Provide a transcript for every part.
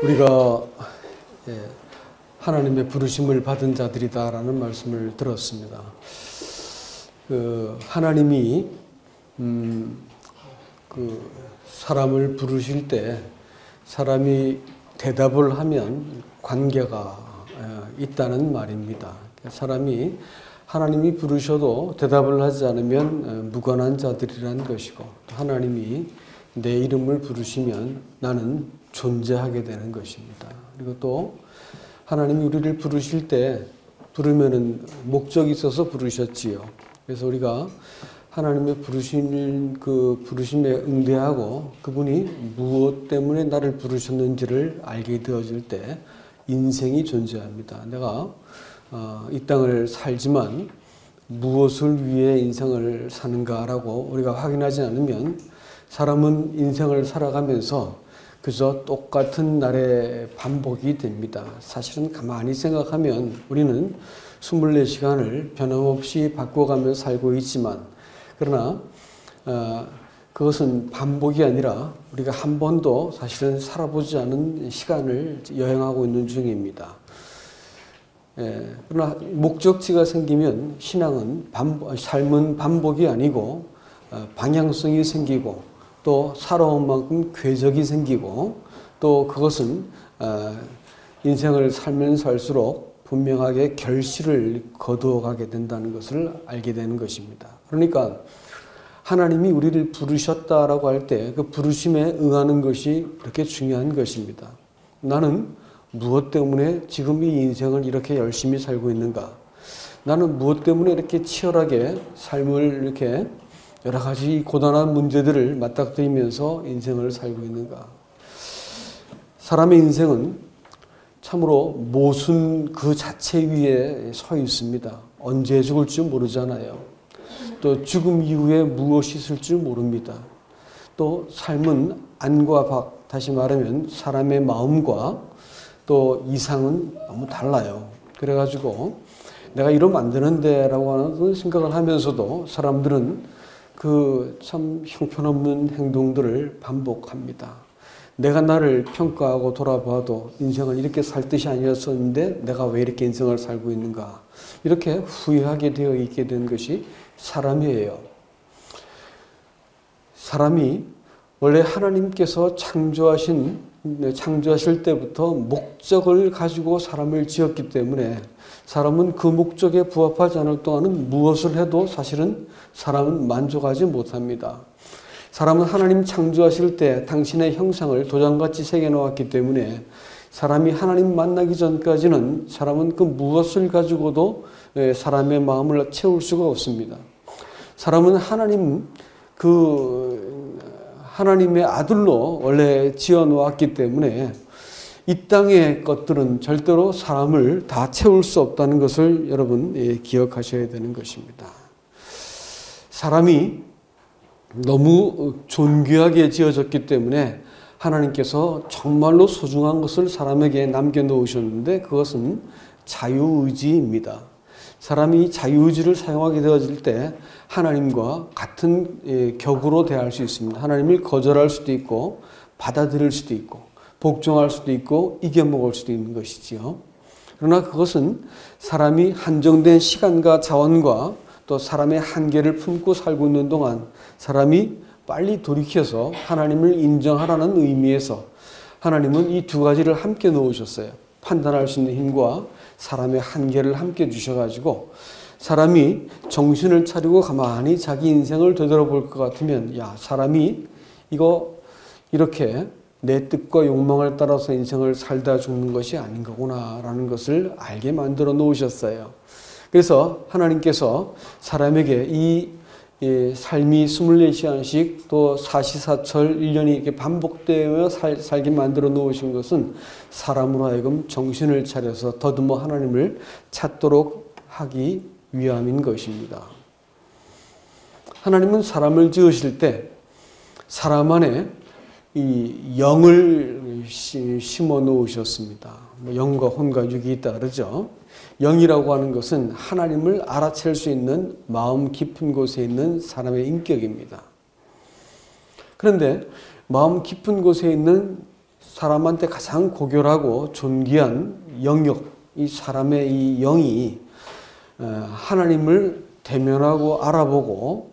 우리가 하나님의 부르심을 받은 자들이다라는 말씀을 들었습니다. 하나님이 사람을 부르실 때 사람이 대답을 하면 관계가 있다는 말입니다. 사람이 하나님이 부르셔도 대답을 하지 않으면 무관한 자들이라는 것이고, 하나님이 내 이름을 부르시면 나는 존재하게 되는 것입니다. 그리고 또 하나님이 우리를 부르실 때 부르면은 목적이 있어서 부르셨지요. 그래서 우리가 하나님의 부르시는 그 부르심에 응대하고 그분이 무엇 때문에 나를 부르셨는지를 알게 되어질 때 인생이 존재합니다. 내가 이 땅을 살지만 무엇을 위해 인생을 사는가라고 우리가 확인하지 않으면 사람은 인생을 살아가면서 그저 똑같은 날의 반복이 됩니다. 사실은 가만히 생각하면 우리는 24시간을 변함없이 바꿔가며 살고 있지만, 그러나 그것은 반복이 아니라 우리가 한 번도 사실은 살아보지 않은 시간을 여행하고 있는 중입니다. 그러나 목적지가 생기면 신앙은 삶은 반복이 아니고 방향성이 생기고, 또 살아온 만큼 궤적이 생기고, 또 그것은 인생을 살면 살수록 분명하게 결실을 거두어가게 된다는 것을 알게 되는 것입니다. 그러니까 하나님이 우리를 부르셨다라고 할 때 그 부르심에 응하는 것이 그렇게 중요한 것입니다. 나는 무엇 때문에 지금 이 인생을 이렇게 열심히 살고 있는가? 나는 무엇 때문에 이렇게 치열하게 삶을 이렇게 여러 가지 고단한 문제들을 맞닥뜨리면서 인생을 살고 있는가? 사람의 인생은 참으로 모순 그 자체 위에 서 있습니다. 언제 죽을지 모르잖아요. 또 죽음 이후에 무엇이 있을지 모릅니다. 또 삶은 안과 밖, 다시 말하면 사람의 마음과 또 이상은 너무 달라요. 그래가지고 내가 이러면 안 되는데 라고 하는 생각을 하면서도 사람들은 그 참 형편없는 행동들을 반복합니다. 내가 나를 평가하고 돌아봐도 인생은 이렇게 살 뜻이 아니었었는데 내가 왜 이렇게 인생을 살고 있는가, 이렇게 후회하게 되어 있게 된 것이 사람이에요. 사람이 원래 하나님께서 창조하실 때부터 목적을 가지고 사람을 지었기 때문에 사람은 그 목적에 부합하지 않을 동안은 무엇을 해도 사실은 사람은 만족하지 못합니다. 사람은 하나님 창조하실 때 당신의 형상을 도장같이 새겨놓았기 때문에 사람이 하나님 만나기 전까지는 사람은 그 무엇을 가지고도 사람의 마음을 채울 수가 없습니다. 사람은 하나님의 아들로 원래 지어놓았기 때문에 이 땅의 것들은 절대로 사람을 다 채울 수 없다는 것을 여러분 기억하셔야 되는 것입니다. 사람이 너무 존귀하게 지어졌기 때문에 하나님께서 정말로 소중한 것을 사람에게 남겨놓으셨는데 그것은 자유의지입니다. 사람이 자유의지를 사용하게 되어질 때 하나님과 같은 격으로 대할 수 있습니다. 하나님을 거절할 수도 있고 받아들일 수도 있고 복종할 수도 있고 이겨먹을 수도 있는 것이지요. 그러나 그것은 사람이 한정된 시간과 자원과 또 사람의 한계를 품고 살고 있는 동안 사람이 빨리 돌이켜서 하나님을 인정하라는 의미에서 하나님은 이 두 가지를 함께 놓으셨어요. 판단할 수 있는 힘과 사람의 한계를 함께 주셔가지고 사람이 정신을 차리고 가만히 자기 인생을 되돌아볼 것 같으면, 야, 사람이 이거 이렇게 내 뜻과 욕망을 따라서 인생을 살다 죽는 것이 아닌 거구나 라는 것을 알게 만들어 놓으셨어요. 그래서 하나님께서 사람에게 이 삶이 24시간씩 또 사시사철 1년이 이렇게 반복되며 살게 만들어 놓으신 것은 사람으로 하여금 정신을 차려서 더듬어 하나님을 찾도록 하기 위함인 것입니다. 하나님은 사람을 지으실 때 사람 안에 이 영을 심어 놓으셨습니다. 영과 혼과 육이 있다 그러죠. 영이라고 하는 것은 하나님을 알아챌 수 있는 마음 깊은 곳에 있는 사람의 인격입니다. 그런데 마음 깊은 곳에 있는 사람한테 가장 고결하고 존귀한 영역, 이 사람의 이 영이 하나님을 대면하고 알아보고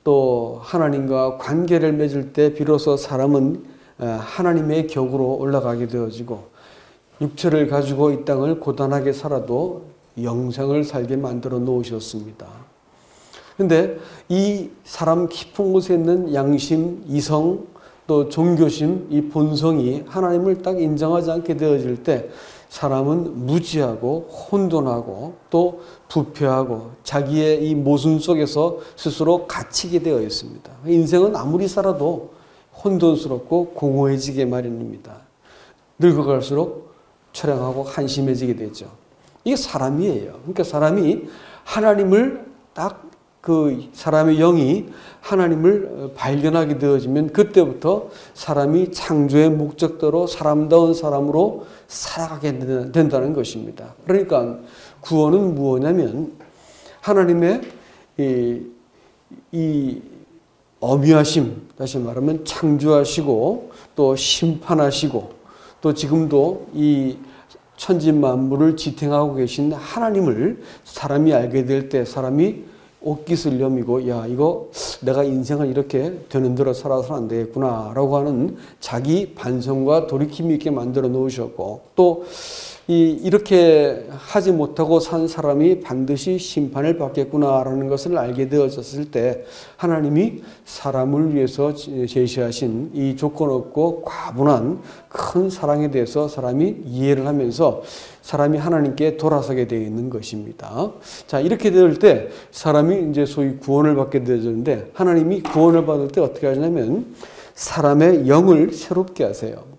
또 하나님과 관계를 맺을 때 비로소 사람은 하나님의 격으로 올라가게 되어지고 육체를 가지고 이 땅을 고단하게 살아도 영생을 살게 만들어 놓으셨습니다. 그런데 이 사람 깊은 곳에 있는 양심, 이성, 또 종교심, 이 본성이 하나님을 딱 인정하지 않게 되어질 때 사람은 무지하고 혼돈하고 또 부패하고 자기의 이 모순 속에서 스스로 갇히게 되어 있습니다. 인생은 아무리 살아도 혼돈스럽고 공허해지게 마련입니다. 늙어갈수록 초량하고 한심해지게 되죠. 이게 사람이에요. 그러니까 사람이 하나님을 딱 그 사람의 영이 하나님을 발견하게 되어지면 그때부터 사람이 창조의 목적대로 사람다운 사람으로 살아가게 된다는 것입니다. 그러니까 구원은 무엇이냐면 하나님의 이 어미하심, 다시 말하면 창조하시고 또 심판하시고 또 지금도 이 천지 만물을 지탱하고 계신 하나님을 사람이 알게 될 때 사람이 옷깃을 여미고 야 이거 내가 인생을 이렇게 되는 대로 살아서는 안 되겠구나 라고 하는 자기 반성과 돌이킴이 있게 만들어 놓으셨고 또 이렇게 하지 못하고 산 사람이 반드시 심판을 받겠구나라는 것을 알게 되어졌을 때 하나님이 사람을 위해서 제시하신 이 조건 없고 과분한 큰 사랑에 대해서 사람이 이해를 하면서 사람이 하나님께 돌아서게 되어 있는 것입니다. 자, 이렇게 될 때 사람이 이제 소위 구원을 받게 되어졌는데 하나님이 구원을 받을 때 어떻게 하시냐면 사람의 영을 새롭게 하세요.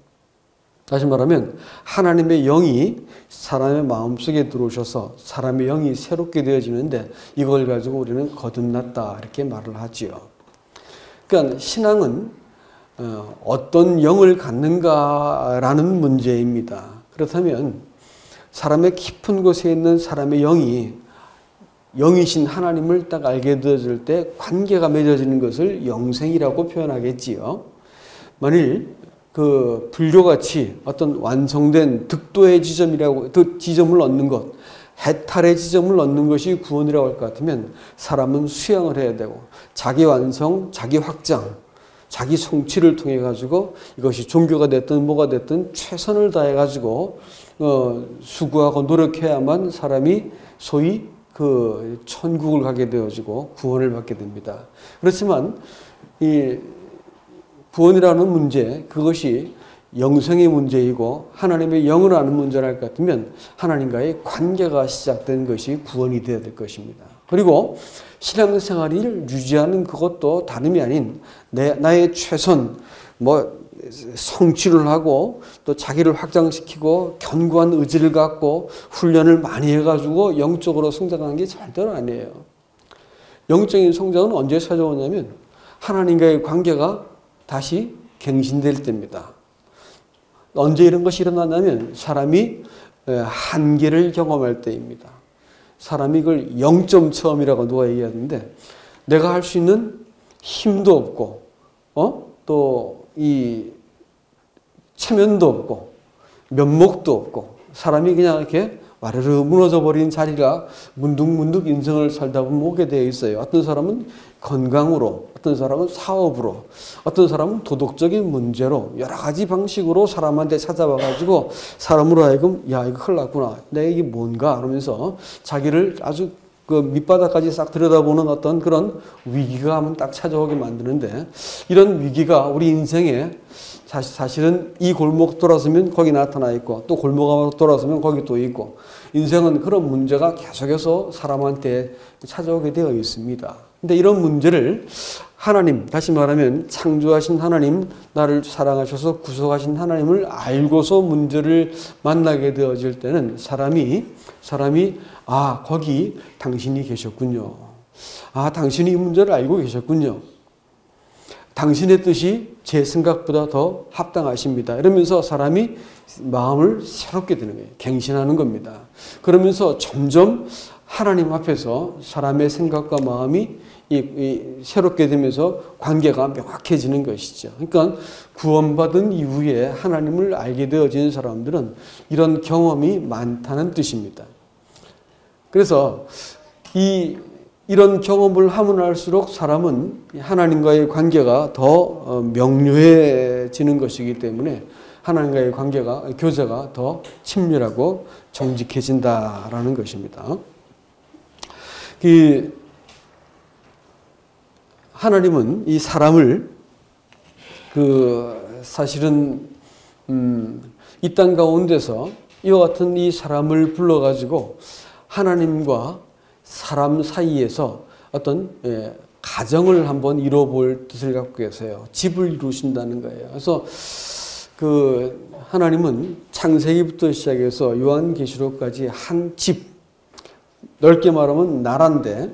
다시 말하면 하나님의 영이 사람의 마음속에 들어오셔서 사람의 영이 새롭게 되어지는데 이걸 가지고 우리는 거듭났다 이렇게 말을 하지요. 그러니까 신앙은 어떤 영을 갖는가라는 문제입니다. 그렇다면 사람의 깊은 곳에 있는 사람의 영이신 하나님을 딱 알게 되어질 때 관계가 맺어지는 것을 영생이라고 표현하겠지요. 만일 그 불교같이 어떤 완성된 득도의 지점을 얻는 것, 해탈의 지점을 얻는 것이 구원이라고 할 것 같으면 사람은 수양을 해야 되고 자기 완성, 자기 확장, 자기 성취를 통해 가지고 이것이 종교가 됐든 뭐가 됐든 최선을 다해 가지고 수고하고 노력해야만 사람이 소위 그 천국을 가게 되어지고 구원을 받게 됩니다. 그렇지만 이 구원이라는 문제, 그것이 영생의 문제이고 하나님의 영을 아는 문제를 할 것 같으면 하나님과의 관계가 시작된 것이 구원이 되어야 될 것입니다. 그리고 신앙생활을 유지하는 그것도 다름이 아닌 나의 최선, 성취를 하고 또 자기를 확장시키고 견고한 의지를 갖고 훈련을 많이 해가지고 영적으로 성장하는 게 절대로 아니에요. 영적인 성장은 언제 찾아오냐면 하나님과의 관계가 다시 갱신될 때입니다. 언제 이런 것이 일어나냐면 사람이 한계를 경험할 때입니다. 사람이 이걸 0점 처음이라고 누가 얘기하는데 내가 할 수 있는 힘도 없고 또 이 체면도 없고 면목도 없고 사람이 그냥 이렇게 와르르 무너져버린 자리가 문득문득 인생을 살다 보면 오게 되어 있어요. 어떤 사람은 건강으로, 어떤 사람은 사업으로, 어떤 사람은 도덕적인 문제로 여러 가지 방식으로 사람한테 찾아와가지고 사람으로 하여금 야 이거 큰일 났구나. 내가 이게 뭔가 그러면서 자기를 아주 그 밑바닥까지 싹 들여다보는 어떤 그런 위기가 한번 딱 찾아오게 만드는데 이런 위기가 우리 인생에 사실은 이 골목 돌아서면 거기 나타나 있고 또 골목 돌아서면 거기 또 있고 인생은 그런 문제가 계속해서 사람한테 찾아오게 되어 있습니다. 근데 이런 문제를 하나님, 다시 말하면 창조하신 하나님, 나를 사랑하셔서 구속하신 하나님을 알고서 문제를 만나게 되어질 때는 사람이 거기 당신이 계셨군요. 당신이 이 문제를 알고 계셨군요. 당신의 뜻이 제 생각보다 더 합당하십니다. 이러면서 사람이 마음을 새롭게 되는 거예요. 갱신하는 겁니다. 그러면서 점점 하나님 앞에서 사람의 생각과 마음이 새롭게 되면서 관계가 명확해지는 것이죠. 그러니까 구원받은 이후에 하나님을 알게 되어진 사람들은 이런 경험이 많다는 뜻입니다. 그래서 이런 경험을 하면 할수록 사람은 하나님과의 관계가 더 명료해지는 것이기 때문에 하나님과의 교제가 더 친밀하고 정직해진다라는 것입니다. 하나님은 이 사람을 사실은 이 땅 가운데서 이와 같은 이 사람을 불러가지고 하나님과 사람 사이에서 어떤 가정을 한번 이뤄볼 뜻을 갖고 계세요. 집을 이루신다는 거예요. 그래서 하나님은 창세기부터 시작해서 요한계시록까지 한 집, 넓게 말하면 나라인데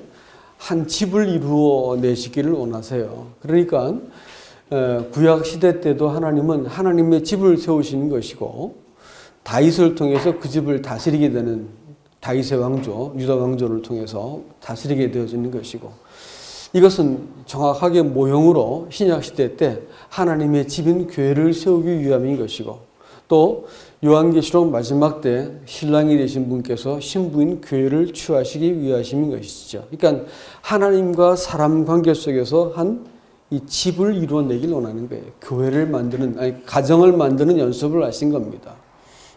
한 집을 이루어내시기를 원하세요. 그러니까 구약 시대 때도 하나님은 하나님의 집을 세우시는 것이고 다윗을 통해서 그 집을 다스리게 되는 다윗의 왕조, 유다 왕조를 통해서 다스리게 되어지는 것이고 이것은 정확하게 모형으로 신약 시대 때 하나님의 집인 교회를 세우기 위함인 것이고 또 요한계시록 마지막 때 신랑이 되신 분께서 신부인 교회를 취하시기 위하심인 것이죠. 그러니까 하나님과 사람 관계 속에서 이 집을 이루어내길 원하는 거예요. 교회를 가정을 만드는 연습을 하신 겁니다.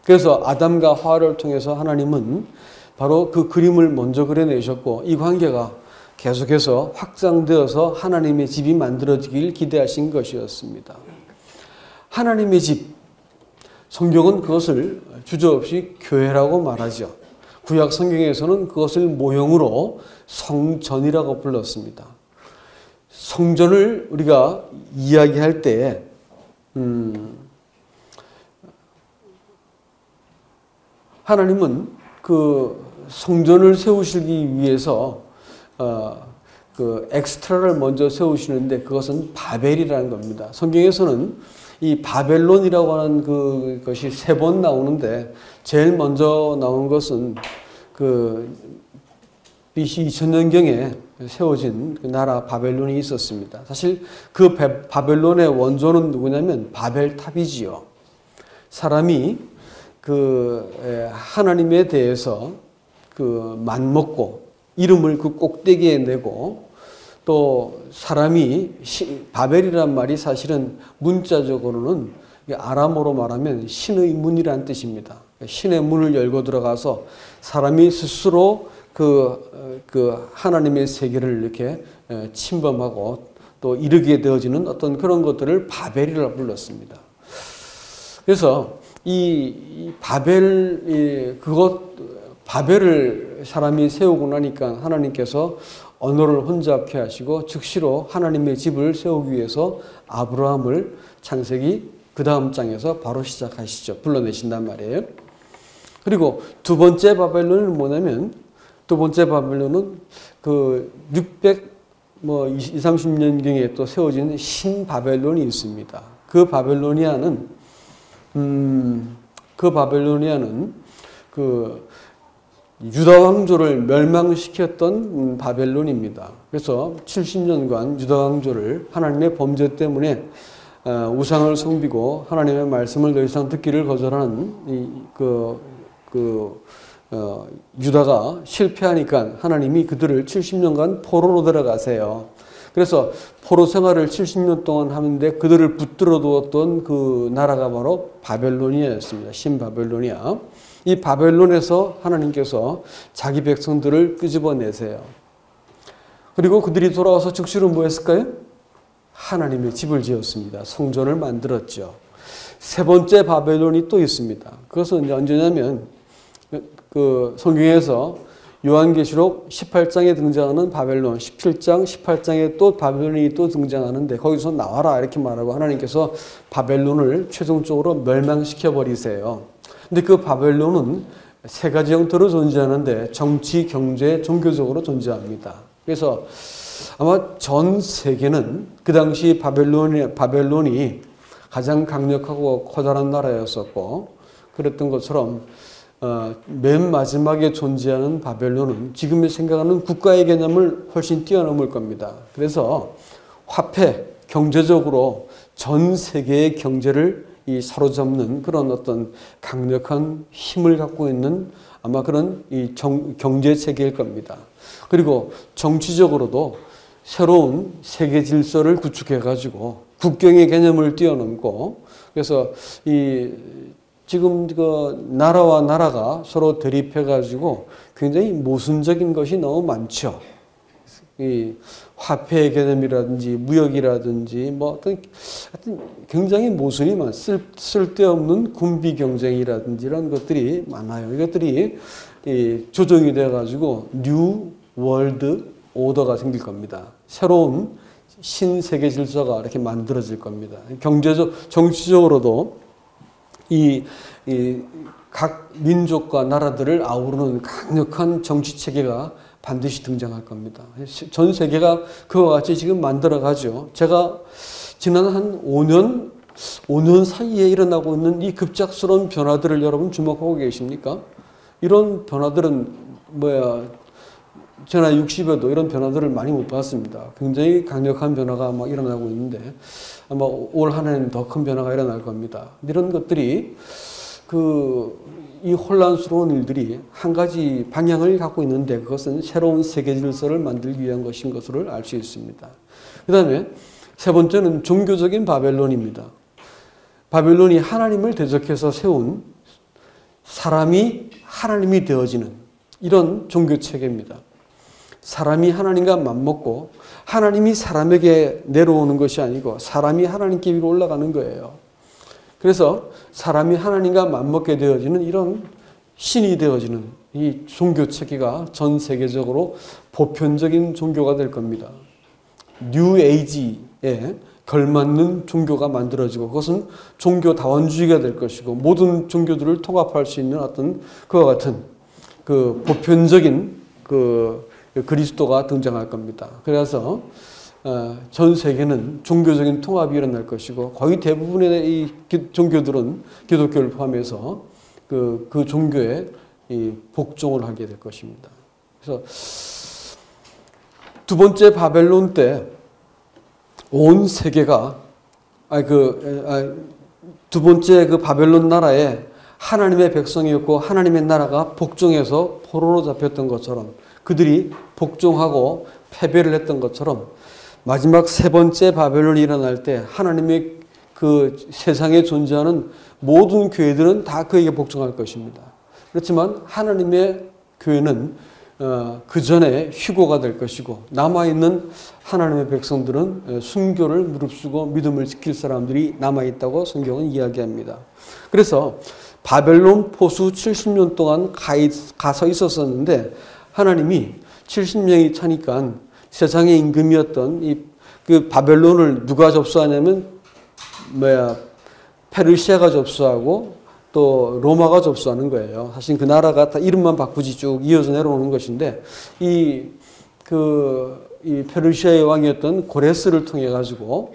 그래서 아담과 하와를 통해서 하나님은 바로 그 그림을 먼저 그려내셨고 이 관계가 계속해서 확장되어서 하나님의 집이 만들어지길 기대하신 것이었습니다. 하나님의 집, 성경은 그것을 주저없이 교회라고 말하죠. 구약 성경에서는 그것을 모형으로 성전이라고 불렀습니다. 성전을 우리가 이야기할 때 하나님은 그 성전을 세우시기 위해서 엑스트라를 먼저 세우시는데 그것은 바벨이라는 겁니다. 성경에서는 이 바벨론이라고 하는 그것이 3번 나오는데 제일 먼저 나온 것은 BC 2000년경에 세워진 그 나라 바벨론이 있었습니다. 사실 그 바벨론의 원조는 누구냐면 바벨탑이지요. 사람이 하나님에 대해서 맘먹고 이름을 그 꼭대기에 내고 또 사람이 바벨이란 말이 사실은 문자적으로는 아람어로 말하면 신의 문이라는 뜻입니다. 신의 문을 열고 들어가서 사람이 스스로 하나님의 세계를 이렇게 침범하고 또 이르게 되어지는 어떤 그런 것들을 바벨이라고 불렀습니다. 그래서 이 바벨을 사람이 세우고 나니까 하나님께서 언어를 혼잡케 하시고 즉시로 하나님의 집을 세우기 위해서 아브라함을 창세기 그 다음 장에서 바로 시작하시죠. 불러내신단 말이에요. 그리고 두 번째 바벨론은 뭐냐면 두 번째 바벨론은 630년경에 또 세워진 신바벨론이 있습니다. 그 바벨로니아는 유다 왕조를 멸망시켰던 바벨론입니다. 그래서 70년간 유다 왕조를 하나님의 범죄 때문에 우상을 섬기고 하나님의 말씀을 더 이상 듣기를 거절하는 유다가 실패하니까 하나님이 그들을 70년간 포로로 데려가세요. 그래서 포로 생활을 70년 동안 하는데 그들을 붙들어 두었던 그 나라가 바로 바벨로니아였습니다. 신바벨로니아. 이 바벨론에서 하나님께서 자기 백성들을 끄집어내세요. 그리고 그들이 돌아와서 즉시로 뭐 했을까요? 하나님의 집을 지었습니다. 성전을 만들었죠. 세 번째 바벨론이 또 있습니다. 그것은 언제냐면 성경에서 요한계시록 18장에 등장하는 바벨론, 17장, 18장에 또 바벨론이 또 등장하는데 거기서 나와라 이렇게 말하고 하나님께서 바벨론을 최종적으로 멸망시켜 버리세요. 근데 그 바벨론은 세 가지 형태로 존재하는데 정치, 경제, 종교적으로 존재합니다. 그래서 아마 전 세계는 그 당시 바벨론이 가장 강력하고 커다란 나라였었고 그랬던 것처럼 맨 마지막에 존재하는 바벨론은 지금의 생각하는 국가의 개념을 훨씬 뛰어넘을 겁니다. 그래서 화폐, 경제적으로 전 세계의 경제를 사로잡는 그런 어떤 강력한 힘을 갖고 있는 아마 그런 경제 체계일 겁니다. 그리고 정치적으로도 새로운 세계 질서를 구축해 가지고 국경의 개념을 뛰어넘고 그래서 지금 그 나라와 나라가 서로 대립해 가지고 굉장히 모순적인 것이 너무 많죠. 이 화폐의 개념이라든지 무역이라든지 뭐 하여튼 굉장히 모순이 많, 쓸데없는 군비 경쟁이라든지 이런 것들이 많아요. 이것들이 조정이 돼 가지고 뉴 월드 오더가 생길 겁니다. 새로운 신세계 질서가 이렇게 만들어질 겁니다. 정치적으로도 각 민족과 나라들을 아우르는 강력한 정치 체계가 반드시 등장할 겁니다. 전 세계가 그와 같이 지금 만들어가죠. 제가 지난 한 5년 사이에 일어나고 있는 이 급작스러운 변화들을 여러분 주목하고 계십니까? 이런 변화들은 저나 60에도 이런 변화들을 많이 못 봤습니다. 굉장히 강력한 변화가 막 일어나고 있는데 아마 올 한 해는 더 큰 변화가 일어날 겁니다. 이런 것들이 이 혼란스러운 일들이 한 가지 방향을 갖고 있는데 그것은 새로운 세계 질서를 만들기 위한 것인 것을 알 수 있습니다. 그 다음에 세 번째는 종교적인 바벨론입니다. 바벨론이 하나님을 대적해서 세운 사람이 하나님이 되어지는 이런 종교체계입니다. 사람이 하나님과 맞먹고 하나님이 사람에게 내려오는 것이 아니고 사람이 하나님께 위로 올라가는 거예요. 그래서 사람이 하나님과 맞먹게 되어지는 이런 신이 되어지는 이 종교 체계가 전 세계적으로 보편적인 종교가 될 겁니다. 뉴 에이지에 걸맞는 종교가 만들어지고 그것은 종교 다원주의가 될 것이고 모든 종교들을 통합할 수 있는 어떤 그와 같은 그 보편적인 그리스도가 등장할 겁니다. 그래서 전 세계는 종교적인 통합이 일어날 것이고 거의 대부분의 이 종교들은 기독교를 포함해서 그 종교에 복종을 하게 될 것입니다. 그래서 두 번째 바벨론 때 온 세계가 두 번째 그 바벨론 나라에 하나님의 백성이었고 하나님의 나라가 복종해서 포로로 잡혔던 것처럼 그들이 복종하고 패배를 했던 것처럼 마지막 세 번째 바벨론이 일어날 때 하나님의 그 세상에 존재하는 모든 교회들은 다 그에게 복종할 것입니다. 그렇지만 하나님의 교회는 그 전에 휴거가 될 것이고 남아있는 하나님의 백성들은 순교를 무릅쓰고 믿음을 지킬 사람들이 남아있다고 성경은 이야기합니다. 그래서 바벨론 포수 70년 동안 가서 있었었는데 하나님이 70년이 차니까 세상의 임금이었던 그 바벨론을 누가 접수하냐면 페르시아가 접수하고 또 로마가 접수하는 거예요. 사실 그 나라가 다 이름만 바꾸지 쭉 이어서 내려오는 것인데 이 페르시아의 왕이었던 고레스를 통해 가지고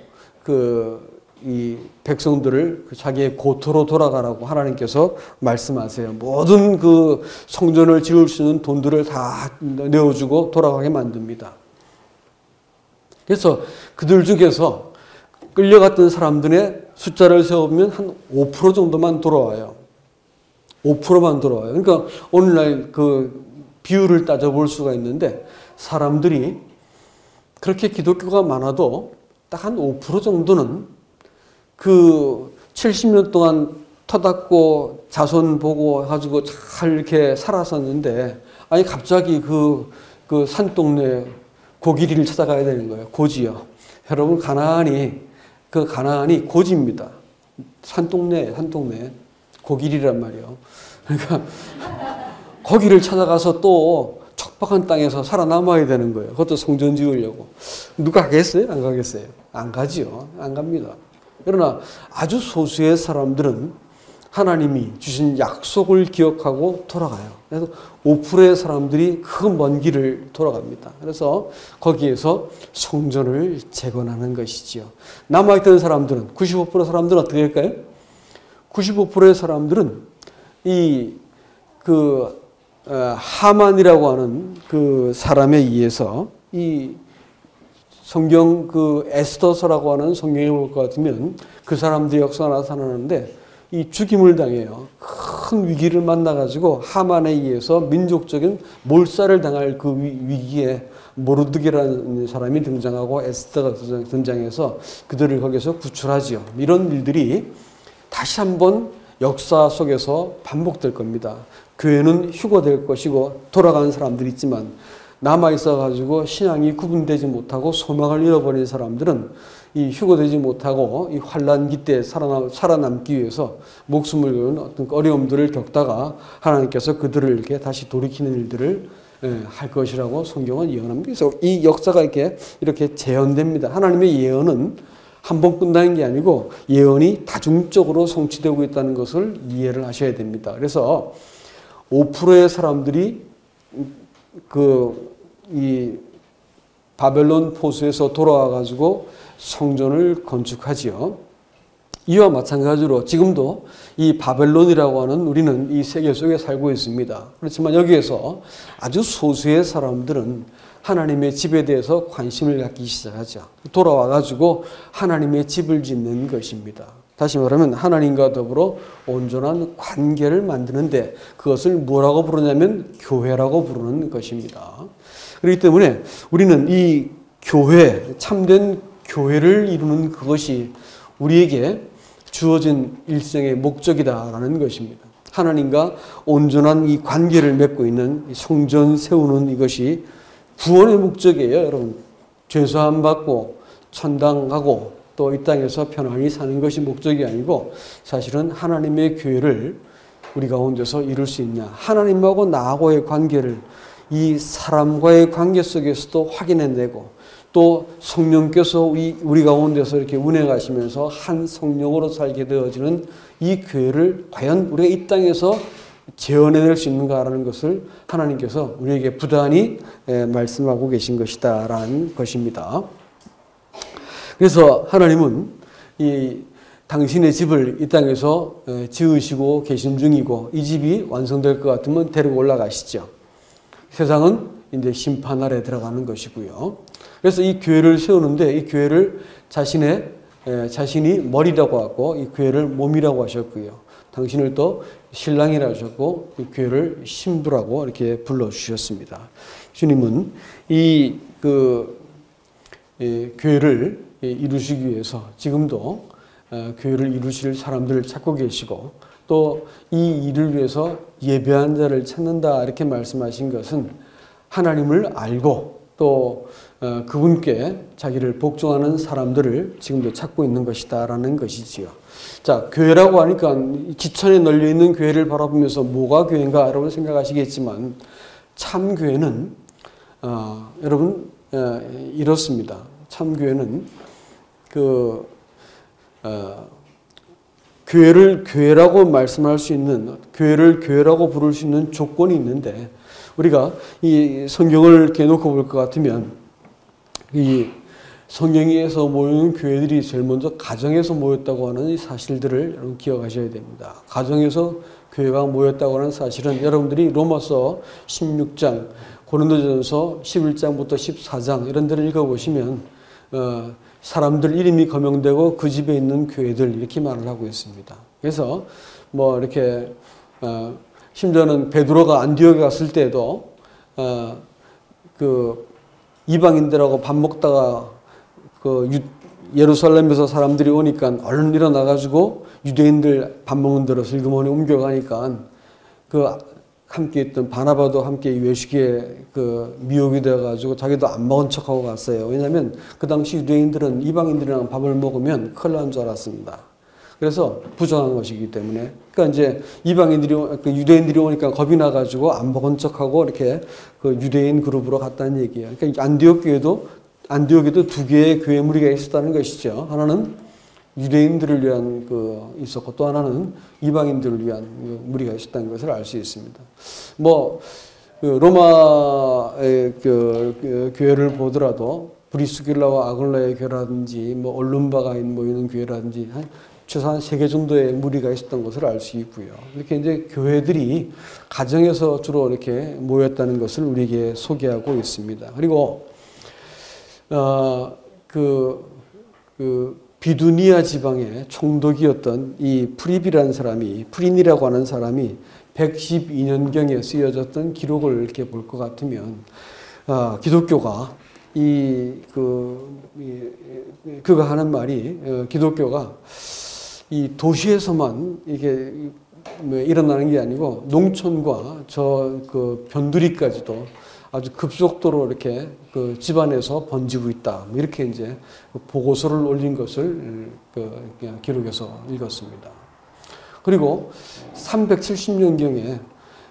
이 백성들을 자기의 고토로 돌아가라고 하나님께서 말씀하세요. 모든 그 성전을 지을 수 있는 돈들을 다 내어주고 돌아가게 만듭니다. 그래서 그들 중에서 끌려갔던 사람들의 숫자를 세우면 한 5% 정도만 돌아와요. 5%만 돌아와요. 그러니까 오늘날 그 비율을 따져볼 수가 있는데 사람들이 그렇게 기독교가 많아도 딱 한 5% 정도는 그 70년 동안 터닫고 자손 보고 해가지고 잘 이렇게 살았었는데 아니 갑자기 그 산동네 고기리를 찾아가야 되는 거예요. 고지요. 여러분 가나안이 고지입니다. 산동네 고길이란 말이에요. 그러니까 거기를 찾아가서 또 척박한 땅에서 살아남아야 되는 거예요. 그것도 성전 지으려고. 누가 가겠어요? 안 가겠어요? 안 가지요. 안 갑니다. 그러나 아주 소수의 사람들은 하나님이 주신 약속을 기억하고 돌아가요. 그래서 5%의 사람들이 큰 먼 길을 돌아갑니다. 그래서 거기에서 성전을 재건하는 것이지요. 남아있던 사람들은 95% 사람들은 어떻게 할까요? 95%의 사람들은 그 하만이라고 하는 그 사람에 의해서 이 성경 그 에스더서라고 하는 성경에 볼 것 같으면 그 사람들의 역사가 나타나는데 이 죽임을 당해요. 큰 위기를 만나가지고 하만에 의해서 민족적인 몰살을 당할 그 위기에 모르드게라는 사람이 등장하고 에스더가 등장해서 그들을 거기서 구출하지요. 이런 일들이 다시 한번 역사 속에서 반복될 겁니다. 교회는 휴거될 것이고 돌아가는 사람들이 있지만 남아있어가지고 신앙이 구분되지 못하고 소망을 잃어버린 사람들은 이 휴거되지 못하고 이 환란기 때 살아남기 위해서 목숨을 거는 어떤 어려움들을 겪다가 하나님께서 그들을 이렇게 다시 돌이키는 일들을 할 것이라고 성경은 예언합니다. 그래서 이 역사가 이렇게 재현됩니다. 하나님의 예언은 한 번 끝나는 게 아니고 예언이 다중적으로 성취되고 있다는 것을 이해를 하셔야 됩니다. 그래서 5%의 사람들이 이 바벨론 포수에서 돌아와 가지고 성전을 건축하지요. 이와 마찬가지로 지금도 이 바벨론이라고 하는 우리는 이 세계 속에 살고 있습니다. 그렇지만 여기에서 아주 소수의 사람들은 하나님의 집에 대해서 관심을 갖기 시작하죠. 돌아와 가지고 하나님의 집을 짓는 것입니다. 다시 말하면 하나님과 더불어 온전한 관계를 만드는데 그것을 뭐라고 부르냐면 교회라고 부르는 것입니다. 그렇기 때문에 우리는 이 교회, 참된 교회를 이루는 그것이 우리에게 주어진 일생의 목적이다라는 것입니다. 하나님과 온전한 이 관계를 맺고 있는 성전 세우는 이것이 구원의 목적이에요, 여러분. 죄사함 받고 천당하고 또 이 땅에서 편안히 사는 것이 목적이 아니고 사실은 하나님의 교회를 우리 가운데서 이룰 수 있냐. 하나님하고 나하고의 관계를 이 사람과의 관계 속에서도 확인해내고 또 성령께서 우리 가운데서 이렇게 운행하시면서 한 성령으로 살게 되어지는 이 교회를 과연 우리가 이 땅에서 재현해낼 수 있는가라는 것을 하나님께서 우리에게 부단히 말씀하고 계신 것이다라는 것입니다. 그래서 하나님은 이 당신의 집을 이 땅에서 지으시고 계신 중이고 이 집이 완성될 것 같으면 데리고 올라가시죠. 세상은 이제 심판 아래 들어가는 것이고요. 그래서 이 교회를 세우는데 이 교회를 자신이 머리라고 하고 이 교회를 몸이라고 하셨고요. 당신을 또 신랑이라고 하셨고 이 교회를 신부라고 이렇게 불러주셨습니다. 주님은 이 교회를 이루시기 위해서 지금도 교회를 이루실 사람들을 찾고 계시고 또 이 일을 위해서 예배한 자를 찾는다 이렇게 말씀하신 것은 하나님을 알고 또 그분께 자기를 복종하는 사람들을 지금도 찾고 있는 것이다라는 것이지요. 자, 교회라고 하니까 지천에 널려 있는 교회를 바라보면서 뭐가 교회인가 여러분 생각하시겠지만 참 교회는 여러분 이렇습니다. 참 교회는 교회를 교회라고 말씀할 수 있는 교회를 교회라고 부를 수 있는 조건이 있는데 우리가 이 성경을 이렇게 놓고 볼 것 같으면 이 성경에서 모이는 교회들이 제일 먼저 가정에서 모였다고 하는 이 사실들을 여러분 기억하셔야 됩니다. 가정에서 교회가 모였다고 하는 사실은 여러분들이 로마서 16장, 고린도전서 11장부터 14장 이런 데를 읽어보시면 사람들 이름이 거명되고 그 집에 있는 교회들 이렇게 말을 하고 있습니다. 그래서 뭐 이렇게 심지어는 베드로가 안디옥에 갔을 때도 그 이방인들하고 밥 먹다가 예루살렘에서 사람들이 오니까 얼른 일어나가지고 유대인들 밥 먹는 데로 슬그머니 옮겨가니까 함께 있던 바나바도 함께 외식에 미혹이 되어가지고 자기도 안 먹은 척하고 갔어요. 왜냐하면 그 당시 유대인들은 이방인들이랑 밥을 먹으면 큰일 난 줄 알았습니다. 그래서 부정한 것이기 때문에. 그러니까 이제 유대인들이 오니까 겁이 나가지고 안 먹은 척하고 이렇게 유대인 그룹으로 갔다는 얘기예요. 그러니까 안디옥에도 두 개의 교회 무리가 있었다는 것이죠. 하나는 유대인들을 위한 있었고 또 하나는 이방인들을 위한 무리가 있었다는 것을 알 수 있습니다. 로마의 교회를 보더라도 브리스길라와 아굴라의 교회라든지 뭐 얼룸바가 모이는 교회라든지 최소한 3개 정도의 무리가 있었던 것을 알 수 있고요. 이렇게 이제 교회들이 가정에서 주로 이렇게 모였다는 것을 우리에게 소개하고 있습니다. 그리고 비두니아 지방의 총독이었던 이 프린이라고 하는 사람이 112년경에 쓰여졌던 기록을 이렇게 볼 것 같으면 기독교가 그가 하는 말이 기독교가 이 도시에서만 이게 일어나는 게 아니고 농촌과 그 변두리까지도 아주 급속도로 이렇게 그 집안에서 번지고 있다. 이렇게 이제 보고서를 올린 것을 기록에서 읽었습니다. 그리고 370년경에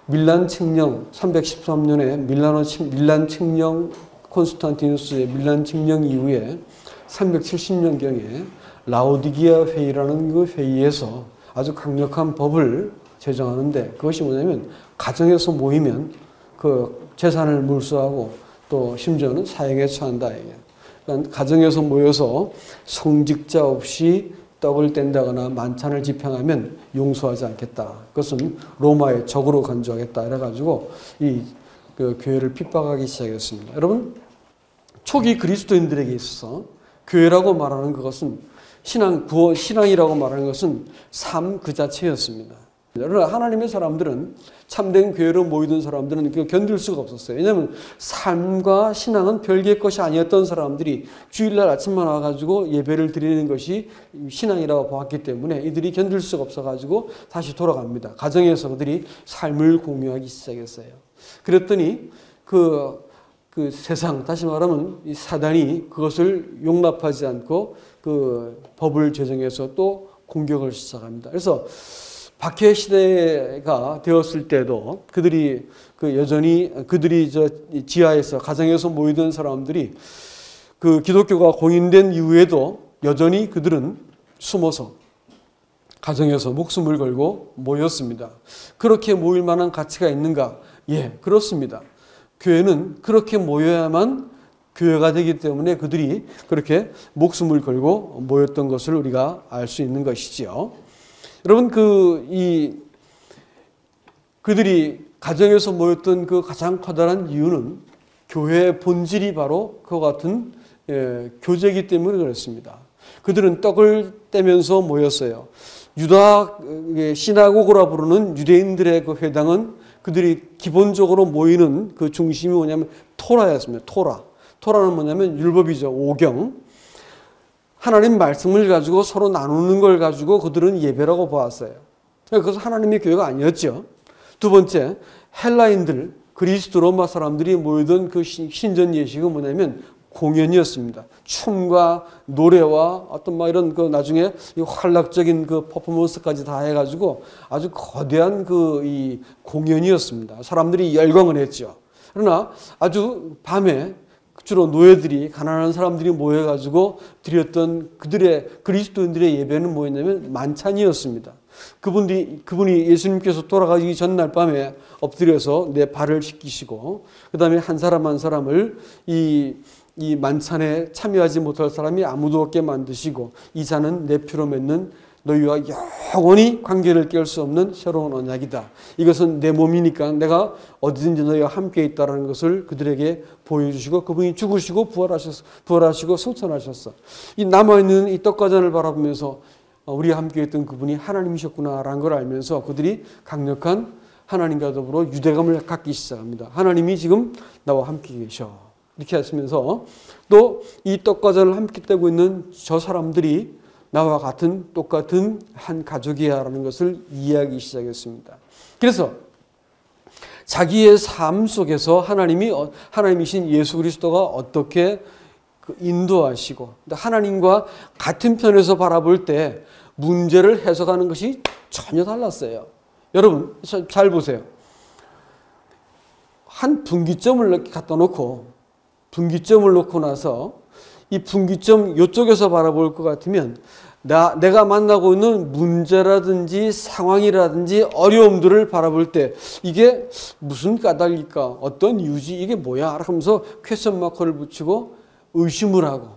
밀란 칙령, 313년에 밀란 칙령 콘스탄티누스의 밀란 칙령 이후에 370년경에 라오디기아 회의라는 그 회의에서 아주 강력한 법을 제정하는데 그것이 뭐냐면 가정에서 모이면 그 재산을 몰수하고 또 심지어는 사형에 처한다. 그러니까 가정에서 모여서 성직자 없이 떡을 뗀다거나 만찬을 집행하면 용서하지 않겠다. 그것은 로마의 적으로 간주하겠다. 이래가지고 그 교회를 핍박하기 시작했습니다. 여러분, 초기 그리스도인들에게 있어서 교회라고 말하는 그것은 신앙이라고 말하는 것은 삶 그 자체였습니다. 그러나 하나님의 사람들은 참된 교회로 모이던 사람들은 그걸 견딜 수가 없었어요. 왜냐하면 삶과 신앙은 별개의 것이 아니었던 사람들이 주일날 아침만 와가지고 예배를 드리는 것이 신앙이라고 보았기 때문에 이들이 견딜 수가 없어가지고 다시 돌아갑니다. 가정에서 그들이 삶을 공유하기 시작했어요. 그랬더니 그 세상, 다시 말하면 이 사단이 그것을 용납하지 않고 그 법을 제정해서 또 공격을 시작합니다. 그래서 박해 시대가 되었을 때도 그들이 지하에서 가정에서 모이던 사람들이 그 기독교가 공인된 이후에도 여전히 그들은 숨어서 가정에서 목숨을 걸고 모였습니다. 그렇게 모일 만한 가치가 있는가? 예, 그렇습니다. 교회는 그렇게 모여야만 교회가 되기 때문에 그들이 그렇게 목숨을 걸고 모였던 것을 우리가 알 수 있는 것이지요. 여러분, 그들이 가정에서 모였던 그 가장 커다란 이유는 교회의 본질이 바로 그와 같은 교제이기 때문에 그렇습니다. 그들은 떡을 떼면서 모였어요. 유다 시나고그라 부르는 유대인들의 그 회당은 그들이 기본적으로 모이는 그 중심이 뭐냐면 토라였습니다. 토라는 뭐냐면 율법이죠. 오경. 하나님 말씀을 가지고 서로 나누는 걸 가지고 그들은 예배라고 보았어요. 그래서 하나님의 교회가 아니었죠. 두 번째, 헬라인들, 그리스 로마 사람들이 모이던 그 신전 예식은 뭐냐면 공연이었습니다. 춤과 노래와 어떤 이런 그 나중에 활락적인 그 퍼포먼스까지 다 해가지고 아주 거대한 이 공연이었습니다. 사람들이 열광을 했죠. 그러나 아주 밤에 주로 노예들이, 가난한 사람들이 모여가지고 드렸던 그들의 그리스도인들의 예배는 뭐였냐면 만찬이었습니다. 그분이 예수님께서 돌아가시기 전날 밤에 엎드려서 내 발을 씻기시고, 그 다음에 한 사람 한 사람을 이 만찬에 참여하지 못할 사람이 아무도 없게 만드시고, 이 잔은 내 피로 맺는 너희와 영원히 관계를 깰 수 없는 새로운 언약이다. 이것은 내 몸이니까 내가 어디든지 너희와 함께 있다는 것을 그들에게 보여주시고, 그분이 죽으시고 부활하시고 승천하셨어. 이 남아있는 이 떡과잔을 바라보면서 우리와 함께 있던 그분이 하나님이셨구나라는 걸 알면서 그들이 강력한 하나님과 더불어 유대감을 갖기 시작합니다. 하나님이 지금 나와 함께 계셔. 이렇게 하시면서 또 이 떡과잔을 함께 떼고 있는 저 사람들이 나와 같은 똑같은 한 가족이야라는 것을 이해하기 시작했습니다. 그래서 자기의 삶 속에서 하나님이신 예수 그리스도가 어떻게 인도하시고 하나님과 같은 편에서 바라볼 때 문제를 해석하는 것이 전혀 달랐어요. 여러분 잘 보세요. 한 분기점을 이렇게 갖다 놓고 분기점을 놓고 나서 이 분기점 이쪽에서 바라볼 것 같으면 내가 만나고 있는 문제라든지 상황이라든지 어려움들을 바라볼 때 이게 무슨 까닭일까? 어떤 이유지? 이게 뭐야? 하면서 퀘스천 마크를 붙이고 의심을 하고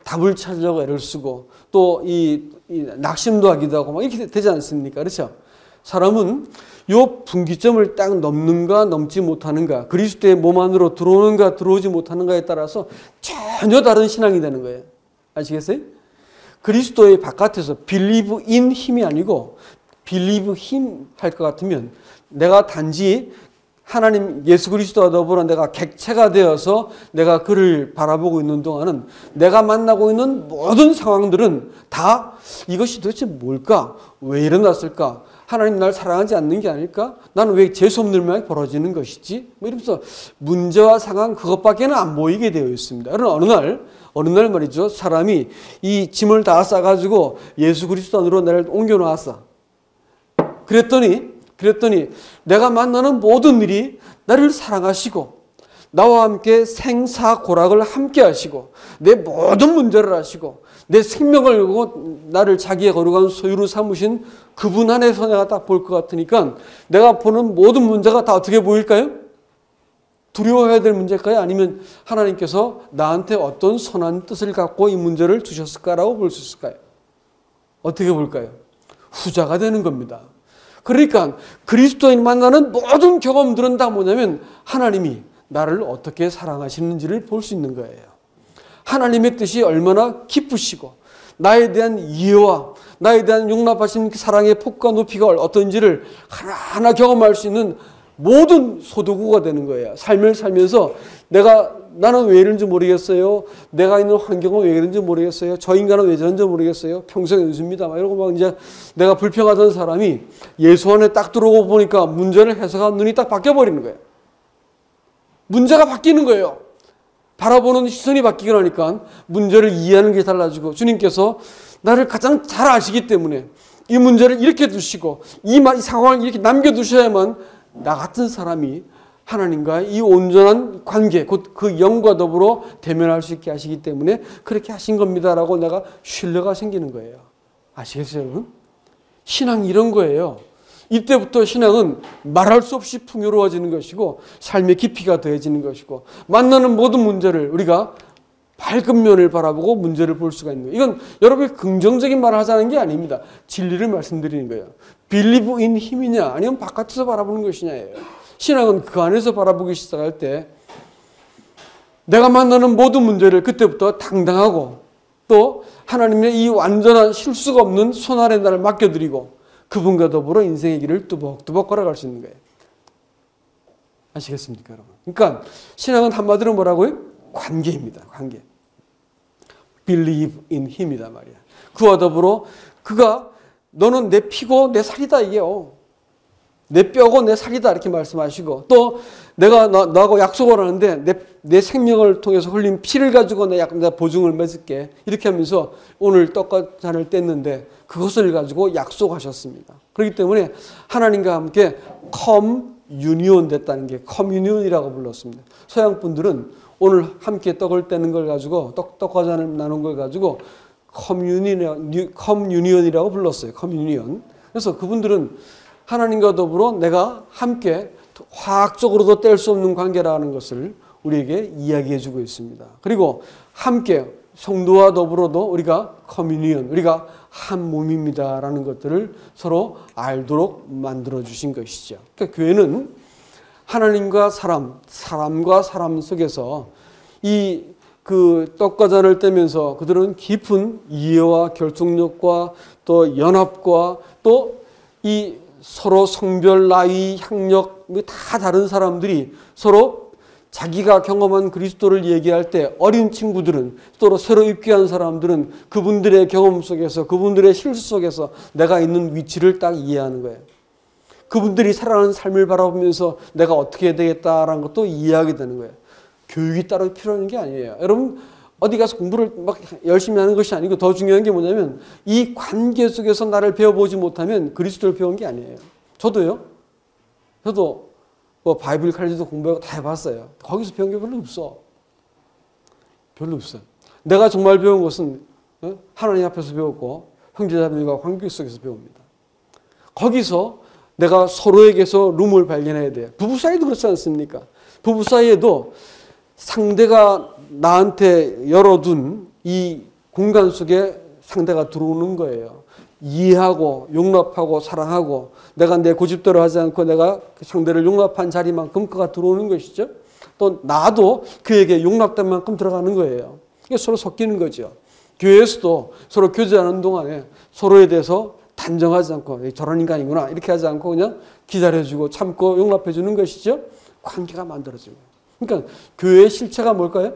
답을 찾으려고 애를 쓰고 또 이 낙심도 하기도 하고 막 이렇게 되지 않습니까? 그렇죠? 사람은 요 분기점을 딱 넘는가 넘지 못하는가, 그리스도의 몸 안으로 들어오는가 들어오지 못하는가에 따라서 전혀 다른 신앙이 되는 거예요. 아시겠어요? 그리스도의 바깥에서 believe in 힘이 아니고 believe him 할 것 같으면 내가 단지 하나님 예수 그리스도와 더불어 내가 객체가 되어서 내가 그를 바라보고 있는 동안은 내가 만나고 있는 모든 상황들은 다 이것이 도대체 뭘까? 왜 일어났을까? 하나님 날 사랑하지 않는 게 아닐까? 나는 왜 재수없는 일만 벌어지는 것이지? 뭐 이러면서 문제와 상황 그것밖에는 안 보이게 되어 있습니다. 그러나 어느 날 말이죠. 사람이 이 짐을 다 싸가지고 예수 그리스도 안으로 나를 옮겨놓았어. 그랬더니 내가 만나는 모든 일이 나를 사랑하시고 나와 함께 생사고락을 함께 하시고 내 모든 문제를 아시고 내 생명을 걸고 나를 자기의 거룩한 소유로 삼으신 그분 안에서 내가 딱 볼 것 같으니까 내가 보는 모든 문제가 다 어떻게 보일까요? 두려워해야 될 문제일까요? 아니면 하나님께서 나한테 어떤 선한 뜻을 갖고 이 문제를 두셨을까라고 볼 수 있을까요? 어떻게 볼까요? 후자가 되는 겁니다. 그러니까 그리스도인 만나는 모든 경험들은 다 뭐냐면 하나님이 나를 어떻게 사랑하시는지를 볼 수 있는 거예요. 하나님의 뜻이 얼마나 기쁘시고 나에 대한 이해와 나에 대한 용납하신 사랑의 폭과 높이가 어떤지를 하나하나 경험할 수 있는 모든 소도구가 되는 거예요. 삶을 살면서 나는 왜 이런지 모르겠어요. 내가 있는 환경은 왜 이런지 모르겠어요. 저 인간은 왜 저런지 모르겠어요. 평생 연수입니다. 막 이러고 막 이제 내가 불평하던 사람이 예수 안에 딱 들어오고 보니까 문제를 해석한 눈이 딱 바뀌어버리는 거예요. 문제가 바뀌는 거예요. 바라보는 시선이 바뀌고 나니까 문제를 이해하는 게 달라지고 주님께서 나를 가장 잘 아시기 때문에 이 문제를 이렇게 두시고 이 상황을 이렇게 남겨두셔야만 나 같은 사람이 하나님과의 이 온전한 관계, 곧 그 영과 더불어 대면할 수 있게 하시기 때문에 그렇게 하신 겁니다라고 내가 신뢰가 생기는 거예요. 아시겠어요, 여러분? 신앙이 이런 거예요. 이때부터 신앙은 말할 수 없이 풍요로워지는 것이고 삶의 깊이가 더해지는 것이고 만나는 모든 문제를 우리가 밝은 면을 바라보고 문제를 볼 수가 있는 거예요. 이건 여러분이 긍정적인 말을 하자는 게 아닙니다. 진리를 말씀드리는 거예요. believe in 힘이냐 아니면 바깥에서 바라보는 것이냐예요. 신앙은 그 안에서 바라보기 시작할 때 내가 만나는 모든 문제를 그때부터 당당하고 또 하나님의 이 완전한 실수가 없는 손 아래 나를 맡겨드리고 그분과 더불어 인생의 길을 뚜벅뚜벅 걸어갈 수 있는 거예요. 아시겠습니까, 여러분? 그러니까 신앙은 한마디로 뭐라고요? 관계입니다. 관계. Believe in Him이다 말이야. 그와 더불어 너는 내 피고 내 살이다 이게요. 내 뼈고 내 살이다 이렇게 말씀하시고 또 내가 너하고 약속을 하는데 내 생명을 통해서 흘린 피를 가지고 내가 보증을 맺을게 이렇게 하면서 오늘 떡과 잔을 뗐는데 그것을 가지고 약속하셨습니다. 그렇기 때문에 하나님과 함께 커뮤니온 됐다는 게 커뮤니온이라고 불렀습니다. 서양 분들은 오늘 함께 떡을 떼는 걸 가지고 떡과 잔을 나눈 걸 가지고 커뮤니온이라고 불렀어요. 커뮤니온. 그래서 그분들은 하나님과 더불어 내가 함께 화학적으로도 뗄 수 없는 관계라는 것을 우리에게 이야기해 주고 있습니다. 그리고 함께 성도와 더불어도 우리가 커뮤니언, 우리가 한 몸입니다라는 것들을 서로 알도록 만들어 주신 것이죠. 그러니까 교회는 하나님과 사람과 사람 속에서 그 떡과 잔을 떼면서 그들은 깊은 이해와 결속력과 또 연합과 또 이 서로 성별, 나이, 학력 다 다른 사람들이 서로 자기가 경험한 그리스도를 얘기할 때 어린 친구들은 또 새로 입교한 사람들은 그분들의 경험 속에서 그분들의 실수 속에서 내가 있는 위치를 딱 이해하는 거예요. 그분들이 살아가는 삶을 바라보면서 내가 어떻게 해야 되겠다라는 것도 이해하게 되는 거예요. 교육이 따로 필요한 게 아니에요. 여러분 어디 가서 공부를 막 열심히 하는 것이 아니고 더 중요한 게 뭐냐면 이 관계 속에서 나를 배워보지 못하면 그리스도를 배운 게 아니에요. 저도 뭐 바이블 칼리도 공부하고 다 해봤어요. 거기서 배운 게 별로 없어. 별로 없어요. 내가 정말 배운 것은 하나님 앞에서 배웠고 형제자매들과 관계 속에서 배웁니다. 거기서 내가 서로에게서 룸을 발견해야 돼요. 부부 사이도 그렇지 않습니까? 부부 사이에도 상대가 나한테 열어둔 이 공간 속에 상대가 들어오는 거예요. 이해하고 용납하고 사랑하고 내가 내 고집대로 하지 않고 내가 상대를 용납한 자리만큼 그가 들어오는 것이죠. 또 나도 그에게 용납된 만큼 들어가는 거예요. 이게 서로 섞이는 거죠. 교회에서도 서로 교제하는 동안에 서로에 대해서 단정하지 않고 저런 인간이구나 이렇게 하지 않고 그냥 기다려주고 참고 용납해 주는 것이죠. 관계가 만들어지고. 그러니까 교회의 실체가 뭘까요?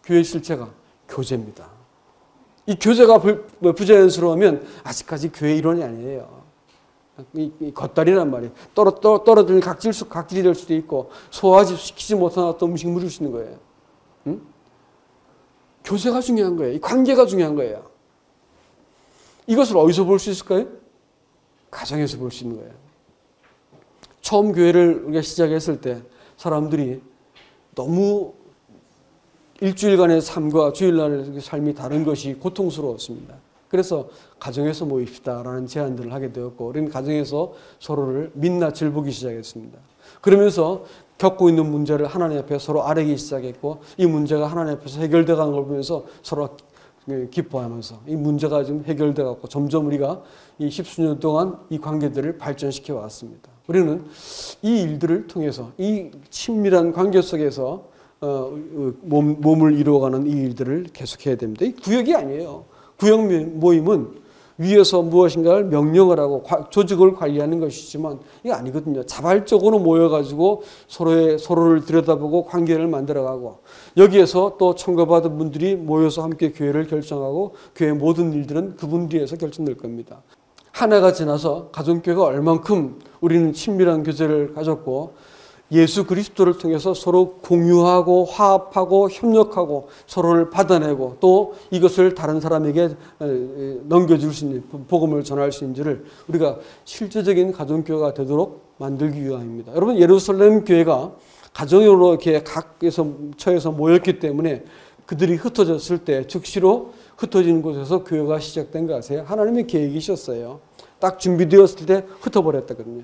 교회의 실체가 교제입니다. 이 교제가 부자연스러우면 아직까지 교회 일원이 아니에요. 이 겉다리란 말이에요. 떨어지는 각질이 될 수도 있고 소화하지 시키지 못한 어떤 음식 물을 수 있는 거예요. 응? 교제가 중요한 거예요. 이 관계가 중요한 거예요. 이것을 어디서 볼 수 있을까요? 가정에서 볼 수 있는 거예요. 처음 교회를 우리가 시작했을 때 사람들이 너무 일주일간의 삶과 주일날의 삶이 다른 것이 고통스러웠습니다. 그래서 가정에서 모입시다라는 제안들을 하게 되었고 우리는 가정에서 서로를 민낯을 보기 시작했습니다. 그러면서 겪고 있는 문제를 하나님 앞에 서로 아뢰기 시작했고 이 문제가 하나님 앞에서 해결되어 가는 걸 보면서 서로 기뻐하면서 이 문제가 좀 해결되어 갖고 점점 우리가 이 십수년 동안 이 관계들을 발전시켜 왔습니다. 우리는 이 일들을 통해서 이 친밀한 관계 속에서 몸을 이루어가는 이 일들을 계속해야 됩니다. 이 구역이 아니에요. 구역 모임은 위에서 무엇인가를 명령을 하고 조직을 관리하는 것이지만 이게 아니거든요. 자발적으로 모여가지고 서로를 들여다보고 관계를 만들어가고 여기에서 또 청구받은 분들이 모여서 함께 교회를 결정하고 교회의 모든 일들은 그분들에서 결정될 겁니다. 한 해가 지나서 가정교회가 얼만큼 우리는 친밀한 교제를 가졌고 예수 그리스도를 통해서 서로 공유하고 화합하고 협력하고 서로를 받아내고 또 이것을 다른 사람에게 넘겨줄 수 있는 복음을 전할 수 있는지를 우리가 실제적인 가정교회가 되도록 만들기 위함입니다. 여러분 예루살렘 교회가 가정으로 이렇게 각에서 처에서 모였기 때문에 그들이 흩어졌을 때 즉시로 흩어지는 곳에서 교회가 시작된 거 아세요? 하나님의 계획이셨어요. 딱 준비되었을 때 흩어버렸다거든요.